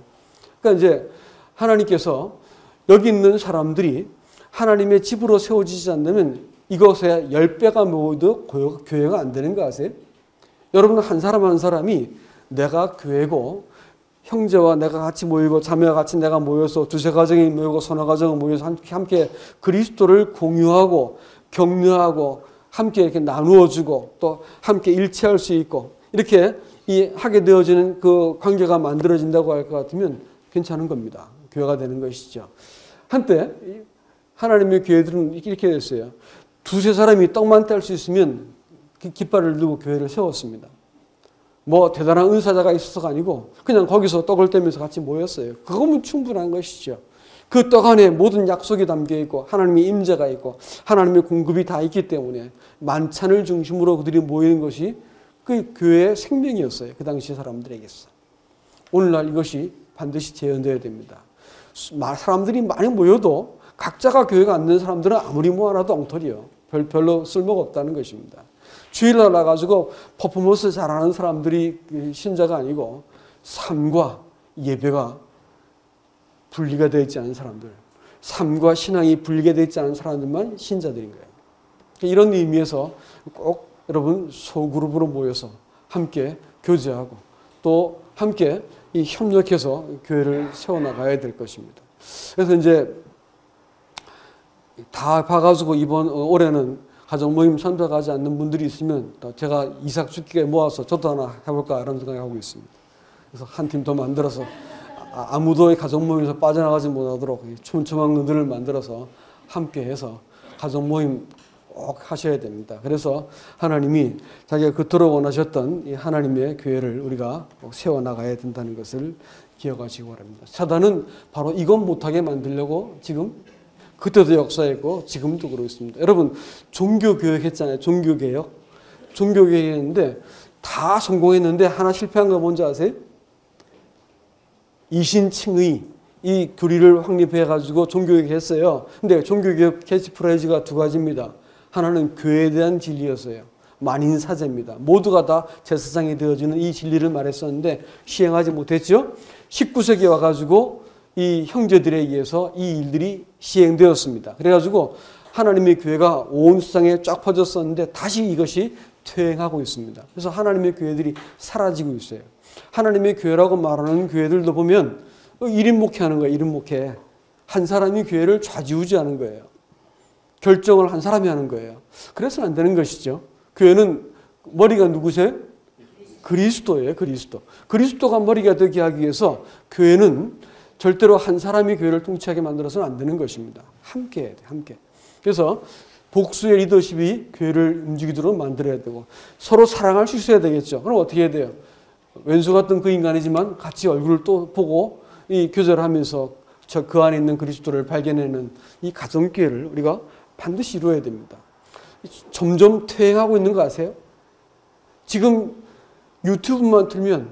그러니까 이제 하나님께서 여기 있는 사람들이 하나님의 집으로 세워지지 않으면 이것의 10배가 모여도 교회가 안 되는 거 아세요? 여러분 한 사람 한 사람이 내가 교회고 형제와 내가 같이 모이고 자매와 같이 내가 모여서 두세 가정이 모이고 서너 가정이 모여서 함께 그리스도를 공유하고 격려하고 함께 이렇게 나누어주고 또 함께 일치할 수 있고 이렇게 하게 되어지는 그 관계가 만들어진다고 할 것 같으면 괜찮은 겁니다. 교회가 되는 것이죠. 한때 하나님의 교회들은 이렇게 됐어요. 두세 사람이 떡만 뗄 수 있으면 깃발을 들고 교회를 세웠습니다. 뭐 대단한 은사자가 있어서가 아니고 그냥 거기서 떡을 떼면서 같이 모였어요. 그거면 충분한 것이죠. 그 떡 안에 모든 약속이 담겨 있고 하나님의 임재가 있고 하나님의 공급이 다 있기 때문에 만찬을 중심으로 그들이 모이는 것이 그 교회의 생명이었어요. 그 당시 사람들에게서. 오늘날 이것이 반드시 재현되어야 됩니다. 사람들이 많이 모여도 각자가 교회가 안 되는 사람들은 아무리 모아놔도 엉터리요. 별로 쓸모가 없다는 것입니다. 주일날 나가지고 퍼포먼스 잘하는 사람들이 신자가 아니고 삶과 예배가 분리가 되어 있지 않은 사람들, 삶과 신앙이 분리가 되어 있지 않은 사람들만 신자들인 거예요. 이런 의미에서 꼭 여러분 소그룹으로 모여서 함께 교제하고 또 함께 협력해서 교회를 세워나가야 될 것입니다. 그래서 이제 다 봐가지고 올해는 가정 모임 선택하지 않는 분들이 있으면 제가 이삭 죽기에 모아서 저도 하나 해볼까 이런 생각하고 있습니다. 그래서 한 팀 더 만들어서 아무도 가정 모임에서 빠져나가지 못하도록 촘촘한 그들을 만들어서 함께해서 가정 모임 꼭 하셔야 됩니다. 그래서 하나님이 자기가 그토록 원하셨던 이 하나님의 교회를 우리가 세워나가야 된다는 것을 기억하시기 바랍니다. 사단은 바로 이것 못하게 만들려고 지금 그때도 역사했고 지금도 그러고 있습니다. 여러분 종교개혁 했잖아요. 종교개혁. 종교개혁 했는데 다 성공했는데 하나 실패한 거 뭔지 아세요? 이신칭의 이 교리를 확립해가지고 종교개혁 했어요. 근데 종교개혁 캐치프레이즈가 두 가지입니다. 하나는 교회에 대한 진리였어요. 만인사제입니다. 모두가 다 제사장이 되어지는 이 진리를 말했었는데 시행하지 못했죠. 19세기에 와가지고 이 형제들에 의해서 이 일들이 시행되었습니다. 그래가지고 하나님의 교회가 온 세상에 쫙 퍼졌었는데 다시 이것이 퇴행하고 있습니다. 그래서 하나님의 교회들이 사라지고 있어요. 하나님의 교회라고 말하는 교회들도 보면 1인 목회하는 거예요. 1인 목회. 한 사람이 교회를 좌지우지하는 거예요. 결정을 한 사람이 하는 거예요. 그래서는 안 되는 것이죠. 교회는 머리가 누구세요? 그리스도예요. 그리스도. 그리스도가 머리가 되게 하기 위해서 교회는 절대로 한 사람이 교회를 통치하게 만들어서는 안 되는 것입니다. 함께 해야 돼요. 함께. 그래서 복수의 리더십이 교회를 움직이도록 만들어야 되고 서로 사랑할 수 있어야 되겠죠. 그럼 어떻게 해야 돼요? 왼수 같은 그 인간이지만 같이 얼굴을 또 보고 이 교제하면서 그 안에 있는 그리스도를 발견하는 이 가정교회를 우리가 반드시 이루어야 됩니다. 점점 퇴행하고 있는 거 아세요? 지금 유튜브만 틀면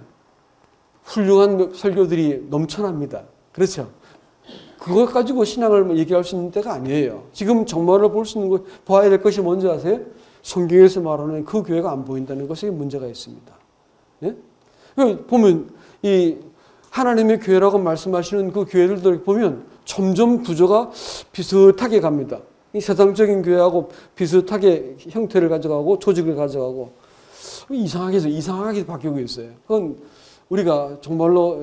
훌륭한 설교들이 넘쳐납니다. 그렇죠? 그거 가지고 신앙을 얘기할 수 있는 때가 아니에요. 지금 정말로 볼 수 있는 거, 봐야 될 것이 뭔지 아세요? 성경에서 말하는 그 교회가 안 보인다는 것에 문제가 있습니다. 예? 보면 이 하나님의 교회라고 말씀하시는 그 교회들도 보면 점점 구조가 비슷하게 갑니다. 이 세상적인 교회하고 비슷하게 형태를 가져가고 조직을 가져가고 이상하게 바뀌고 있어요. 그건 우리가 정말로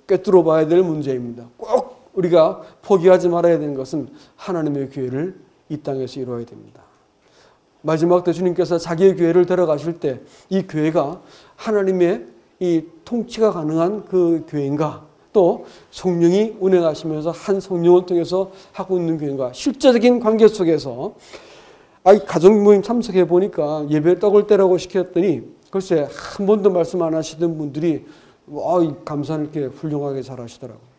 꿰뚫어 봐야 될 문제입니다. 꼭 우리가 포기하지 말아야 되는 것은 하나님의 교회를 이 땅에서 이루어야 됩니다. 마지막 때 주님께서 자기의 교회를 데려가실 때 이 교회가 하나님의 이 통치가 가능한 그 교회인가, 또 성령이 운행하시면서 한 성령을 통해서 하고 있는 교회인가, 실제적인 관계 속에서 가정 모임 참석해 보니까 예배 떡을 떼라고 시켰더니 글쎄 한 번도 말씀 안 하시던 분들이 감사를 이렇게 훌륭하게 잘 하시더라고요.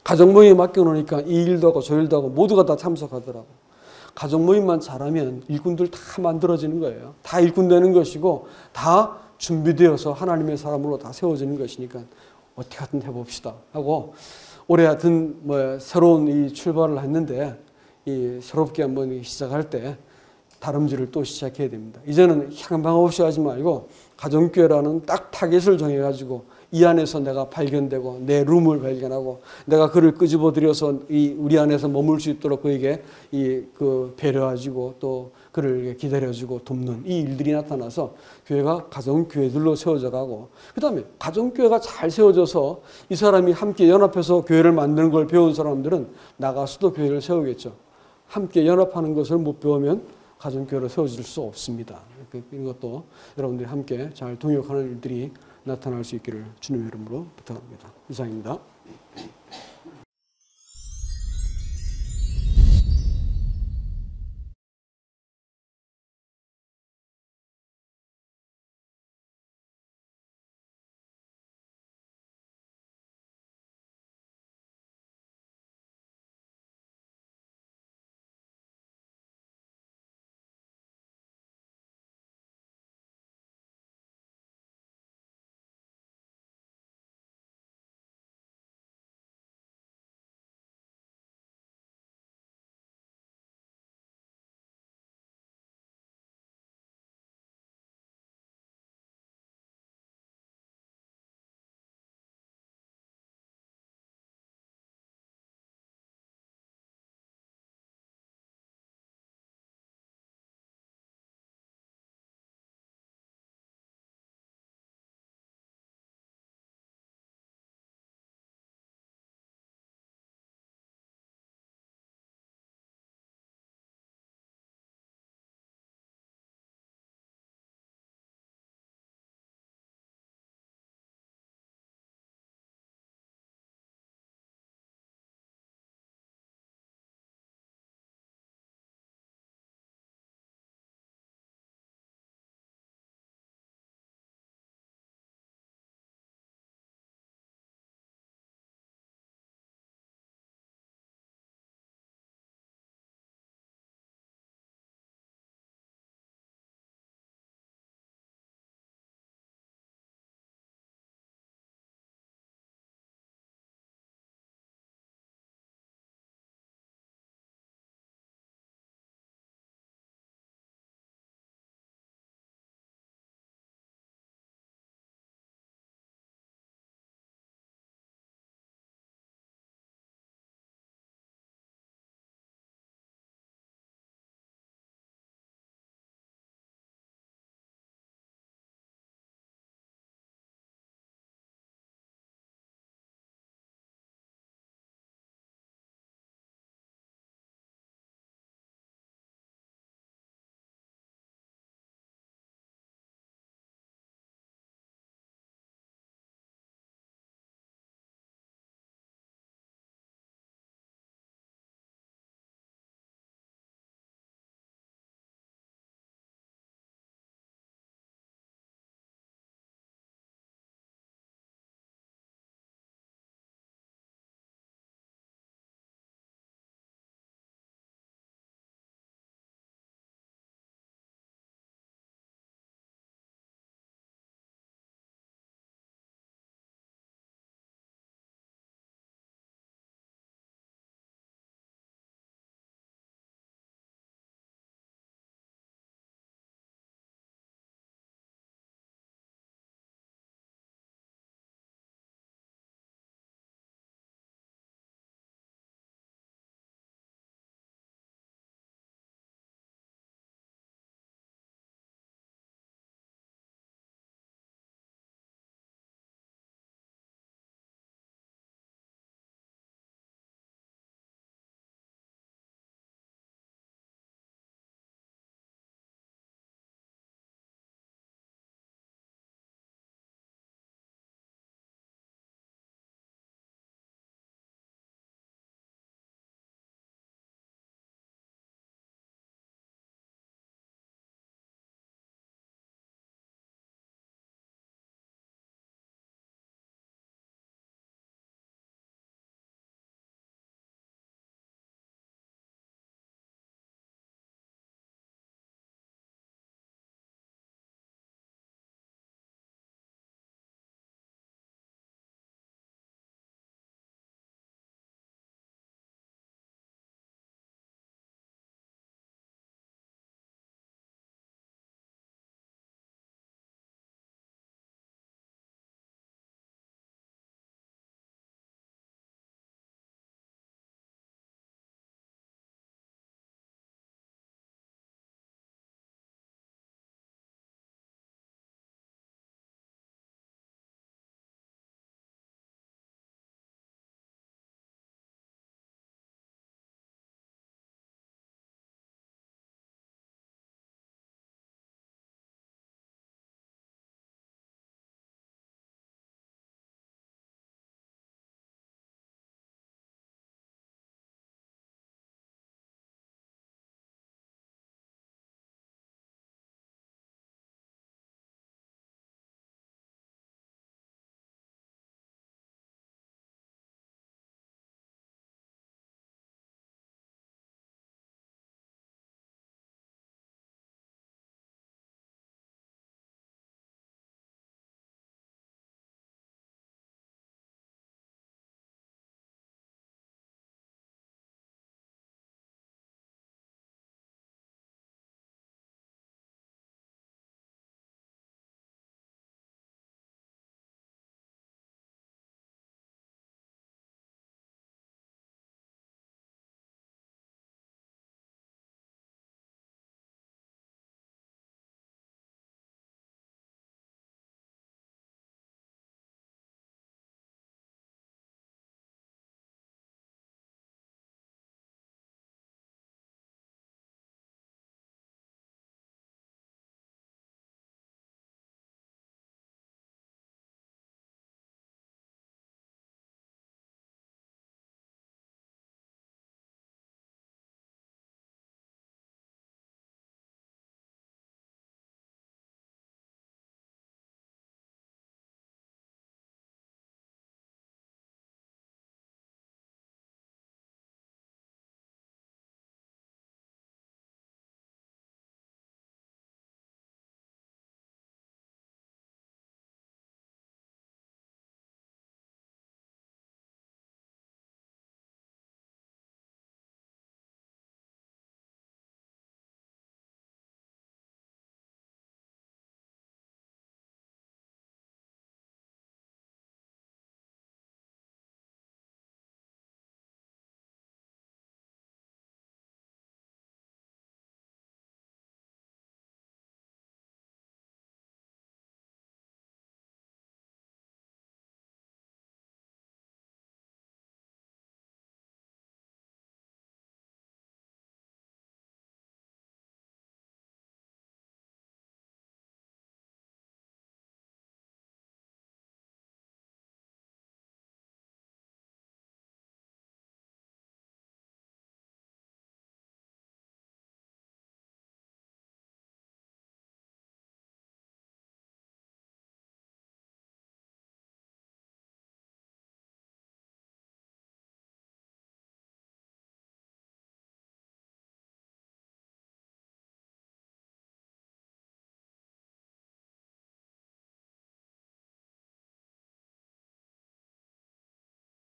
가정 모임에 맡겨놓으니까 이 일도 하고 저 일도 하고 모두가 다 참석하더라고요. 가정 모임만 잘하면 일꾼들 다 만들어지는 거예요. 다 일꾼 되는 것이고 다 준비되어서 하나님의 사람으로 다 세워지는 것이니까 어떻게 하든 해봅시다 하고 올해 하여튼 새로운 이 출발을 했는데 이 새롭게 한번 시작할 때 다름질을 또 시작해야 됩니다. 이제는 향방 없이 하지 말고 가정교회라는 딱 타겟을 정해가지고 이 안에서 내가 발견되고 내 룸을 발견하고 내가 그를 끄집어들여서 우리 안에서 머물 수 있도록 그에게 배려해주고 또 그를 기다려주고 돕는 이 일들이 나타나서 교회가 가정교회들로 세워져 가고, 그 다음에 가정교회가 잘 세워져서 이 사람이 함께 연합해서 교회를 만드는 걸 배운 사람들은 나가서도 교회를 세우겠죠. 함께 연합하는 것을 못 배우면 가정교회로 세워질 수 없습니다. 이런 것도 여러분들이 함께 잘 동역하는 일들이 나타날 수 있기를 주님의 이름으로 부탁합니다. 이상입니다.